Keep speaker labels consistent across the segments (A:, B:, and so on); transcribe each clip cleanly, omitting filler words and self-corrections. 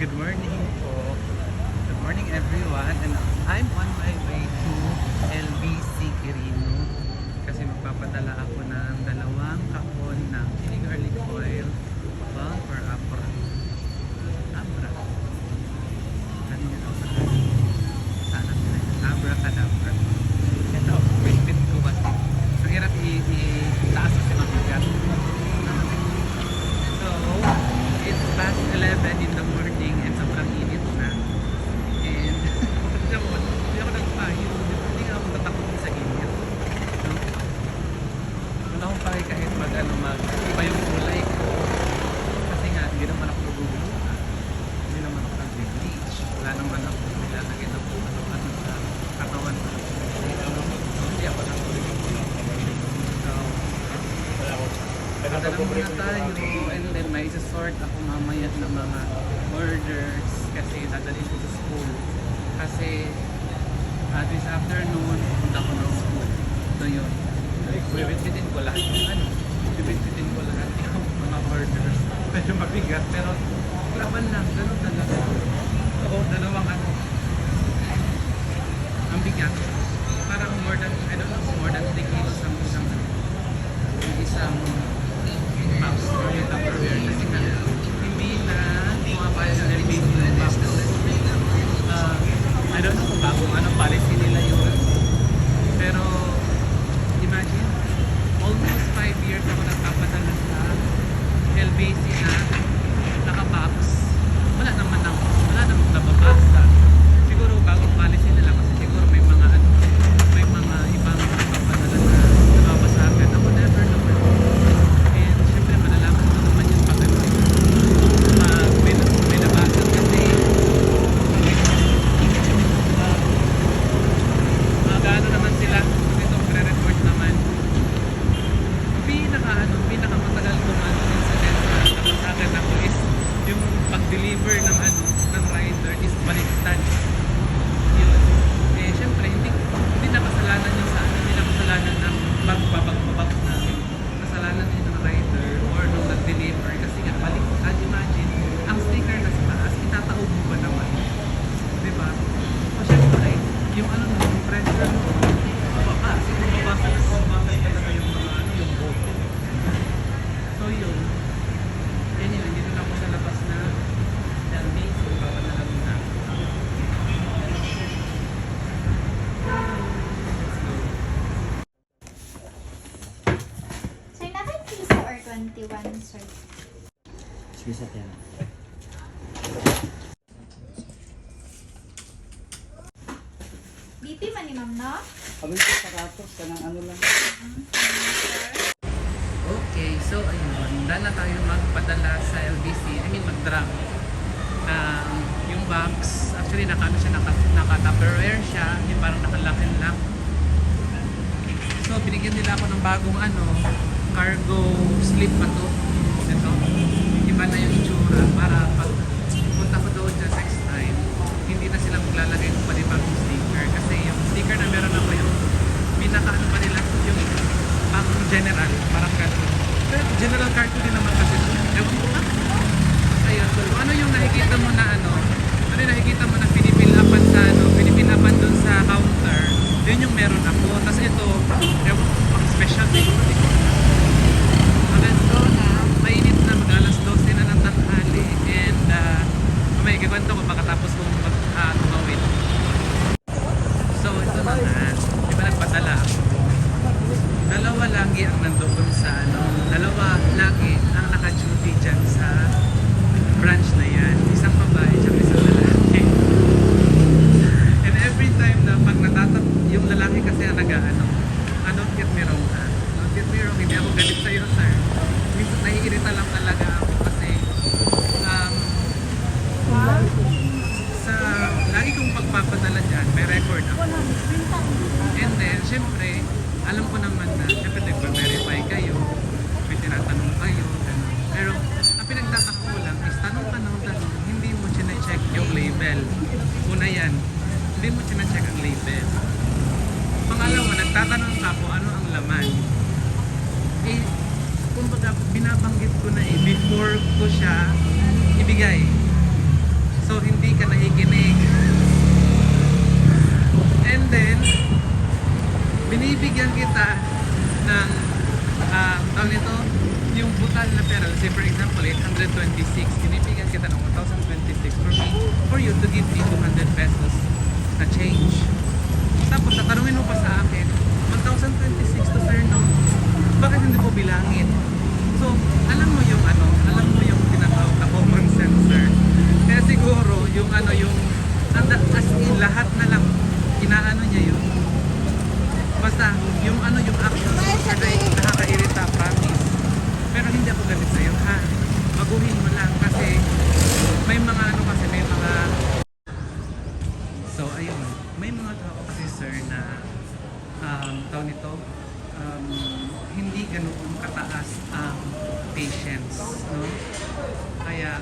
A: Good morning po. Good morning everyone. And I'm on my way to LBC Quirino kasi magpapadala ako ng 2 kahon ng chili garlic oil balm for Abra. Ano yung Abra? Sana Abra Cadabra. Ito, bit ko kasi. Ang hirap i-taas kasi mabigat. So, it's past 11 in the morning and sobrang init na. And, hindi ako nagpayo. Hindi ako tatakot sa init. No? Wala akong pake kahit iba yung kulay ko. Kasi nga, hindi naman ako naguguluhan. Hindi naman ako nag-bleach. Wala naman ako nilalagay na po ano sa katawan ko. Hindi ako naguguluhan. So, padala muna tayo and then may isa-sort ako mamaya ng mga orders kasi dadalhin ko sa school kasi this afternoon punta ko ng school. So yun, bibitbitin ko lahat bibitbitin ko lahat yung mga orders. Medyo mabigat pero laban lang, ganun talaga. So dalawang ang bigat, parang more than 3 kilos ang isang box or yung Tupperware kasi nga hindi na pumapayag sa LBC yung box. I don't know kung bagong policy nila yun, pero imagine almost 5 years ako nagpapadala sa LBC na nakabox, wala naman nababasa. Siguro bagong policy nila kasi siguro may mga ibang nagpapadala na nababasagan. Ako never pinakamatagal kong incident na nabasagan ako is yung pag-deliver ng rider is baliktad. Yun. Eh, syempre, hindi na kasalanan yung hindi na kasalanan ng pagbabag namin. Kasalanan din ng rider or nung nag-deliver kasi nga baliktad. Imagine, ang sticker na sa taas, itataob mo ba naman? Diba? So, syempre, yung yung pressure mo, mababa. Siguro mabasa talaga yung yung boto. So yun. Anyway, dito na ako sa labas na LBC. Papadala muna. Let's go.
B: Sir, naka-piso or 21, sir?
C: Sige sa tela.
B: BP man ni ma'am, no?
C: Kami ko sa ratos ka ng ano lang.
A: Okay, so ayun. Dahil na tayo magpadala sa LBC. I mean, mag-drop. Yung box, actually naka-Tupperware siya. Yung parang nakalakin lang. So, binigyan nila ako ng bagong cargo slip pa to. Ito. Iba na yung itsura para pag punta ko doon dyan next time, hindi na sila maglalagay ng panibagong sticker. Kasi yung sticker na meron ako yung pinaka pa nila yung pang general, parang ganun. Pero general cargo din naman kasi ito. Ewan ko na. Ayun. So, ano yung nakikita mo na ano yung nakikita mo na pinipilapan sa pinipilapan dun sa counter, yun yung meron ako. Tapos ito, ewan ko, pang special siguro. Alas 2 na, mainit na, mag-alas 12 na ng tanghali. And, may kikwento ko pagkatapos kong tumawid. So, ito na nga. Diba nagpadala ako? Dalawa lagi ang nandoon sa dalawa lagi ang naka-duty dyan sa branch na yan. Isang babae at isang lalaki. And every time na pag yung lalaki kasi ang don't get me wrong don't get me wrong, hindi ako galit sa'yo, sir. Minsan naiirita lang talaga ako kasi sa lagi kong pagpapadala dyan, may record ako. And then, syempre, alam ko naman na, syempre nagpa-verify kayo, may tinatanong kayo, gano'n. Pero, ang pinagtataka ko lang is tanong, hindi mo sina-check yung label. Una yan, hindi mo sina-check ang label. Pangalawa, nagtatanong ka kung ano ang laman. Eh, kumbaga, binabanggit ko na before ko siya ibigay. So hindi ka nakikinig. And then, binibigyan kita ng tawag nito, yung butal na pera. Let's say for example, 826. Binibigyan kita ng 1,026 for you to give me 200 pesos na change. Tapos, tatanungin mo pa sa akin, 1,026 to sir, no? Bakit hindi ko bilangin? So, alam mo yung tinatawag na common sense, sir. Kaya siguro, as in, lahat na lang, inaano niya yun. Basta, yung action sir na nakakairita, promise. Pero hindi ako galit sa'yo, ha? Baguhin mo lang kasi may mga So, ayun. May mga tao kasi sir na tao nito, hindi ganoon kataas ang patience, no? Kaya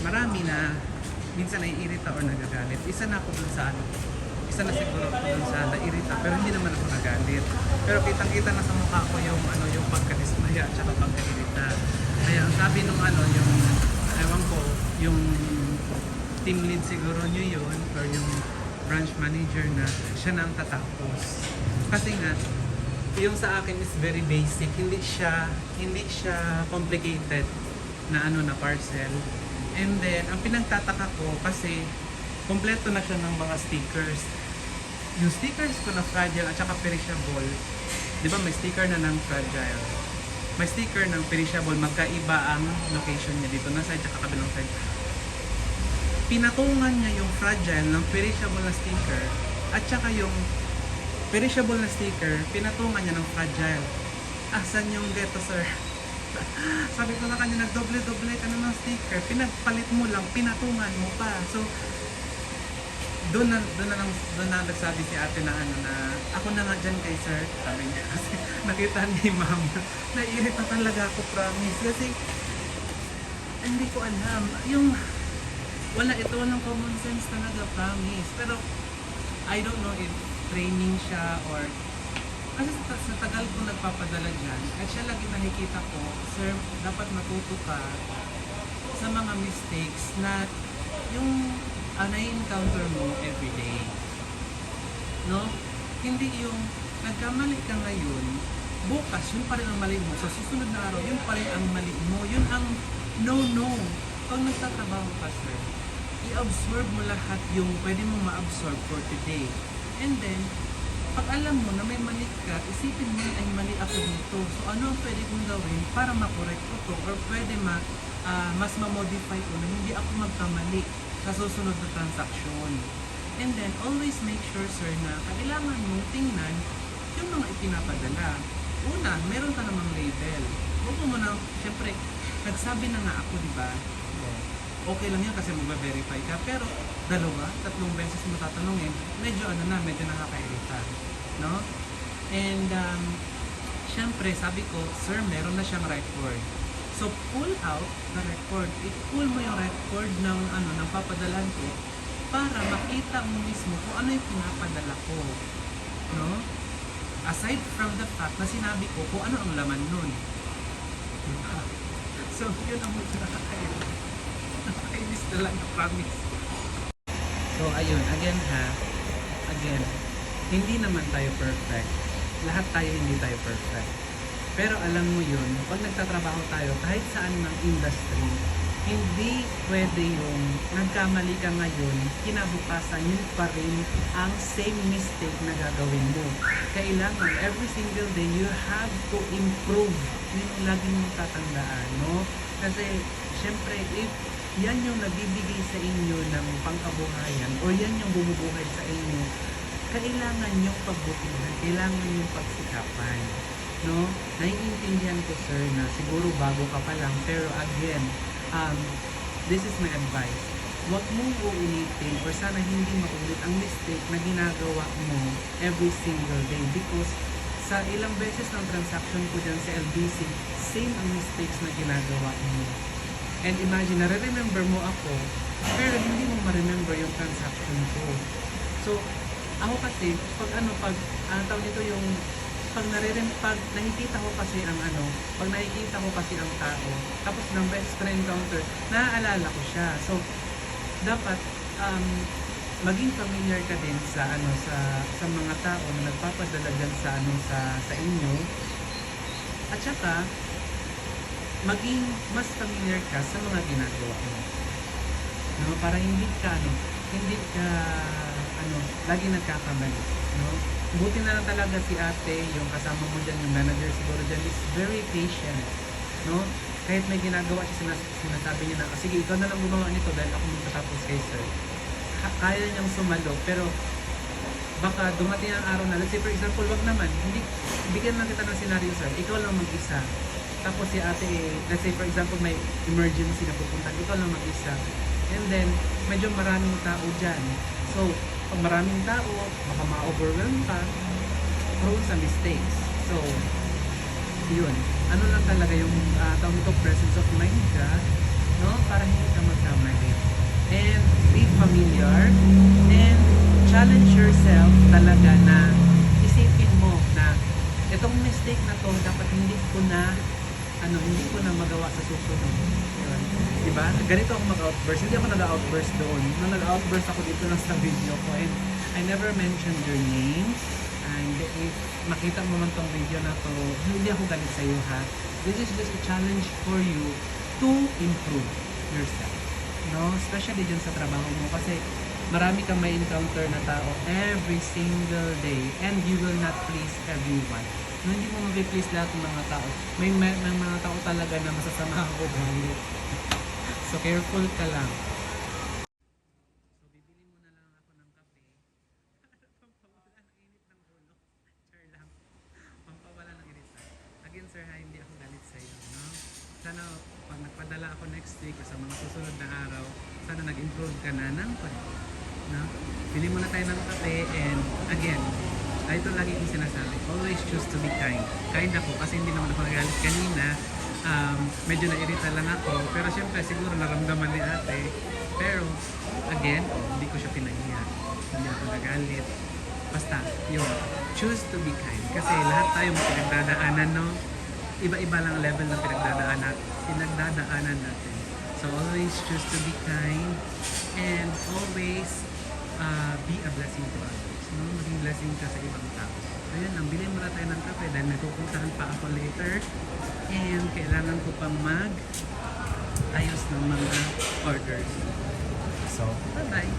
A: marami na minsan naiirita or nagagalit. Isa na siguro ako dun sa nairita, pero hindi naman ako nagalit. Pero kitang-kita na sa mukha ko yung pagkadismaya at saka pagkairita. Kaya ang sabi nung ewan ko, yung team lead siguro nyo yun, or yung branch manager na siya na ang tatapos. Kasi nga, yung sa akin is very basic, hindi siya complicated na parcel. And then, ang pinagtataka ko kasi kompleto na siya ng mga stickers. Yung stickers ko na fragile at saka perishable, di ba may sticker na ng fragile, may sticker ng perishable, magkaiba ang location niya dito na side at kabilang side. Pinatungan niya yung fragile ng perishable na sticker at saka yung perishable na sticker, pinatungan niya ng fragile. Asan yung geto, sir? Sabi ko na kanya, nagdoble-doble ka na ng sticker, pinagpalit mo lang, pinatungan mo pa. So, doon na nagsabi si ate na ako na nga dyan kay sir, sabi niya. Kasi nakita ni ma'am, naiirita talaga ako, promise. Kasi, hindi ko alam. Walang common sense talaga, promise. Pero, I don't know if training siya or kasi sa tagal ko nagpapadala dyan at siya lagi nakikita ko, sir, dapat matuto ka sa mga mistakes na yung na-encounter mo everyday, no? Hindi yung nagkamali ka ngayon, bukas yun pa rin ang mali mo, sa susunod na araw yun pa rin ang mali mo, yun ang no. Pag nagtatrabaho ka, sir, i-absorb mo lahat yung pwede mo ma-absorb for today. And then, pag alam mo na may mali ka, isipin mo ay mali ako dito. So, ano ang pwede kong gawin para makorek ko to? Or pwede mas ma-modify ko na hindi ako magkamali sa susunod na transaksyon. And then, always make sure, sir, na kailangan mong tingnan yung mga ipinapadala. Una, meron ka namang label. Huwag mo na, syempre, nagsabi na nga ako, di ba? Okay lang yan kasi mag-verify ka, pero 2, 3 beses mo tatanungin, medyo medyo nakakairita, no? And syempre sabi ko, sir, meron na siyang record. So pull out the record. I-pull mo yung record ng ng papadalan ko para makita mo mismo kung ano yung pinapadala ko, no? Aside from the fact na sinabi ko kung ano ang laman nun. So yun ang medyo nakakairita. Nakakainis talaga, promise. So, ayun, again, hindi naman tayo perfect. Lahat tayo hindi tayo perfect. Pero alam mo yun, pag nagtatrabaho tayo, kahit saan ng industry, hindi pwede yung nagkamali ka ngayon, kinabukasan yun pa rin ang same mistake na gagawin mo. Kailangan, every single day, you have to improve. Yun yung laging mong tatandaan, no? Kasi, syempre, if yan yung nagbibigay sa inyo ng pangkabuhayan o yan yung bumubuhay sa inyo, kailangan yung pagbutihan, kailangan yung pagsikapan, no? Naiintindihan ko, sir, na siguro bago ka pa lang, pero again, this is my advice. Huwag mong uulitin or sana hindi maulit ang mistake na ginagawa mo every single day because sa ilang beses ng transaction ko dyan sa LBC, same ang mistakes na ginagawa mo. And imagine, nare-remember mo ako, pero hindi mo ma-remember yung transaction ko. So, ako kasi, pag tawag nito yung, pag nakikita ko kasi ang pag nakikita ko kasi ang tao, tapos ng beses ko na-encounter, naaalala ko siya. So, dapat maging familiar ka din sa sa mga tao na nagpapadala dyan sa inyo. At saka maging mas familiar ka sa mga ginagawa mo. No, para hindi ka lagi nagkakamali, no? Buti na lang talaga si ate, yung kasama mo dyan, yung manager siguro dyan, is very patient, no? Kahit may ginagawa siya, sinasabi niya na, sige, ikaw na lang gumawa nito dahil ako magtatapos kay sir. Kaya niyang sumalo, pero baka dumating ang araw na, let's say for example, wag naman, hindi, bigyan lang kita ng scenario sir, ikaw lang mag-isa. Tapos si ate, let's say for example, may emergency na pupunta, ikaw lang mag-isa. And then, medyo maraming tao dyan. So, pag maraming tao, baka ma-overwhelm ka, prone sa mistakes. So, yun. Ano lang talaga yung tawag nito, presence of mind ka, no? Para hindi ka magkamali. And be familiar and challenge yourself talaga na isipin mo na itong mistake na to dapat hindi ko na magawa sa susunod. Yun. Diba? Ganito ako mag-outburst. Hindi ako nag-outburst doon. Nung nag-outburst ako dito lang sa video ko, and I never mentioned your names. And if makita mo man tong video na to, hindi ako galit sa iyo ha. This is just a challenge for you to improve yourself. No? Especially dyan sa trabaho mo kasi marami kang may encounter na tao every single day and you will not please everyone. No, hindi mo mag-please lahat ng mga tao. May mga tao talaga na masasama ako galit. So careful ka lang. So bibili mo na lang ako ng kape. Pampawala ng init ng ulo. Sure lang. Pampawala ng init. Again sir ha, hindi ako galit sa iyo. No? Sana pag nagpadala ako next week o sa mga susunod na araw, sana nag-improve ka na ng konti. No? Bili mo na tayo ng kape and again, ito lagi kong sinasabi, always choose to be kind. Kind ako kasi hindi naman ako nagalit kanina. Medyo nairita lang ako. Pero syempre siguro naramdaman ni ate. Pero again, hindi ko siya pinahiya. Hindi ako nagalit. Basta, yun. Choose to be kind. Kasi lahat tayo may pinagdadaanan, no? Iba-iba lang level ng pinagdadaanan natin. So always choose to be kind and always be a blessing to others. No? Maging blessing ka sa ibang tao. Ayun lang, bilhin muna tayo ng kape dahil nagpupuntahan pa ako later and kailangan ko pang ayos ng mga orders. So, bye-bye!